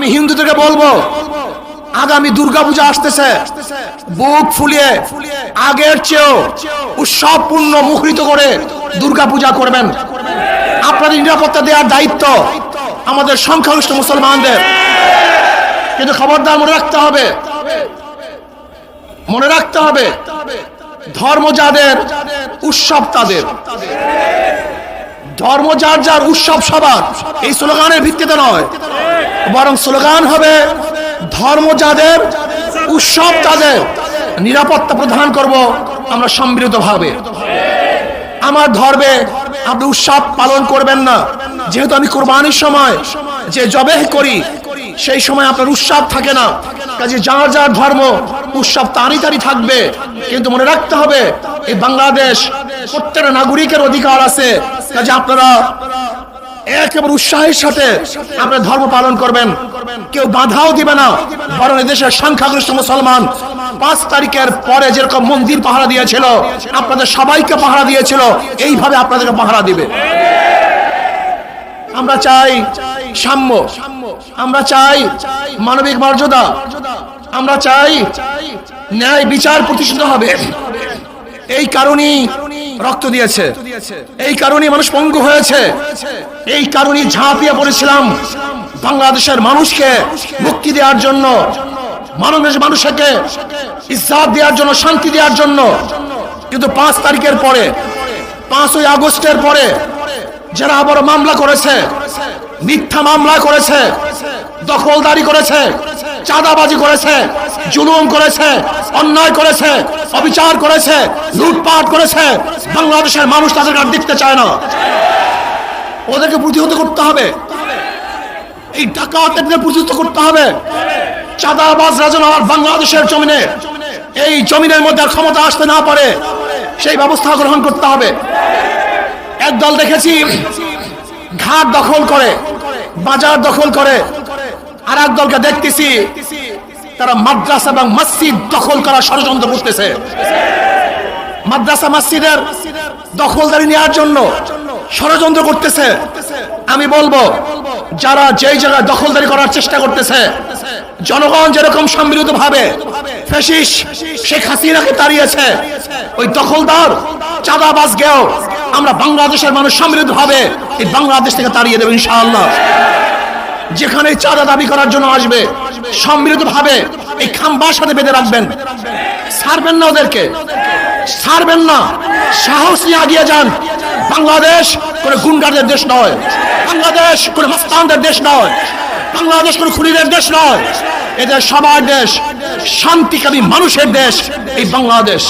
আমি হিন্দুদেরকে বলবো, আগামী দুর্গাপূজা আসতেছে, বুক ফুলিয়ে আগের চেয়েও উৎসবপূর্ণ মুখরিত করে দুর্গাপূজা করবেন। আপনাদের নিরাপত্তা দেওয়ার দায়িত্ব আমাদের সংখ্যাগরিষ্ঠ মুসলমানদের। কিন্তু খবরদার মনে রাখতে হবে ধর্ম যাদের উৎসব তাদের, ধর্ম যার উৎসব সবার, এই স্লোগানের ভিত্তিতে নয়, বরং স্লোগান হবে ধর্ম যাদের উৎসব তাদের। নিরাপত্তা প্রদান করব আমরা সম্মিলিতভাবে। আমার ধর্মে আপনি উৎসব পালন করবেন না, যেহেতু আমি কোরবানির সময় যে জবেহ করি সেই সময় আপনার উৎসব থাকে না, কাজে যার ধর্ম উৎসব তারই থাকবে। কিন্তু মনে রাখতে হবে এই বাংলাদেশ প্রত্যেকটা নাগরিকের অধিকার আছে, কাজে আপনারা একেবারে উৎসাহের সাথে আপনার ধর্ম পালন করবেন, কেউ বাধাও দিবে না। বরং দেশের সংখ্যাগরিষ্ঠ মুসলমান 5 তারিখের পরে যেরকম মন্দির পাহারা দিয়েছিল, আপনাদের সবাইকে পাহারা দিয়েছিল, এইভাবে আপনাদেরকে পাহারা দিবে। আমরা চাই সাম্য, আমরা চাই মানবিক মর্যাদা, আমরা চাই ন্যায় বিচার প্রতিষ্ঠিত হবে। এই কারণেই রক্ত দিয়েছে, এই কারণেই মানুষ পঙ্গু হয়েছে, এই কারণেই ঝাঁপিয়ে পড়েছিলাম বাংলাদেশের মানুষকে মুক্তি দেওয়ার জন্য, মানুষকে ইজ্জত দেওয়ার জন্য, শান্তি দেওয়ার জন্য। কিন্তু 5 তারিখের পরে, 5ই আগস্টের পরে যারা আবার মামলা করেছে, মিথ্যা মামলা করেছে, দখলদারি করেছে, চাঁদাবাজি করেছে, জুলুম করেছে, অন্যায় করেছে, অবিচার করেছে, লুটপাট করেছে, বাংলাদেশের মানুষ তাদের আর দেখতে চায় না। ওদেরকে প্রতিহত করতে হবে, এই ডাকাতদের প্রতিহত করতে হবে। চাঁদাবাজরা যেন আর বাংলাদেশের জমিনে, এই জমিনের মধ্যে ক্ষমতা আসতে না পারে, সেই ব্যবস্থা গ্রহণ করতে হবে। একদল দেখেছি ঘাট দখল করে, বাজার দখল করে, আর এক দলকে দেখতেছি তারা মাদ্রাসা এবং মসজিদ দখল করার ষড়যন্ত্র করতেছে। মাদ্রাসা মসজিদের দখলদারি নেওয়ার জন্য ষড়যন্ত্র করতেছে। আমি বলবো, যারা যেই জায়গায় দখলদারি করার চেষ্টা করতেছে, জনগণ যেরকম সম্মিলিতভাবে ফ্যাসিস্ট শেখ হাসিনাকে তাড়িয়েছে, ওই দখলদার চাঁদাবাজকেও আমরা বাংলাদেশের মানুষ সম্মিলিতভাবে এই বাংলাদেশ থেকে তাড়িয়ে দেব ইনশাআল্লাহ। যেখানে চাঁদা দাবি করার জন্য আসবে, সম্মিলিতভাবে এই খাম্বার সাথে বেঁধে রাখবেন, ছাড়বেন না, ওদেরকে ছাড়বেন না। সাহস নিয়ে এগিয়ে যান। বাংলাদেশ কোনো গুন্ডাদের দেশ নয়, বাংলাদেশ কোনো মাস্তানদের দেশ নয়, বাংলাদেশ কোনো খুনিদের দেশ নয়, এদের সবার দেশ, শান্তিকামী মানুষের দেশ এই বাংলাদেশ।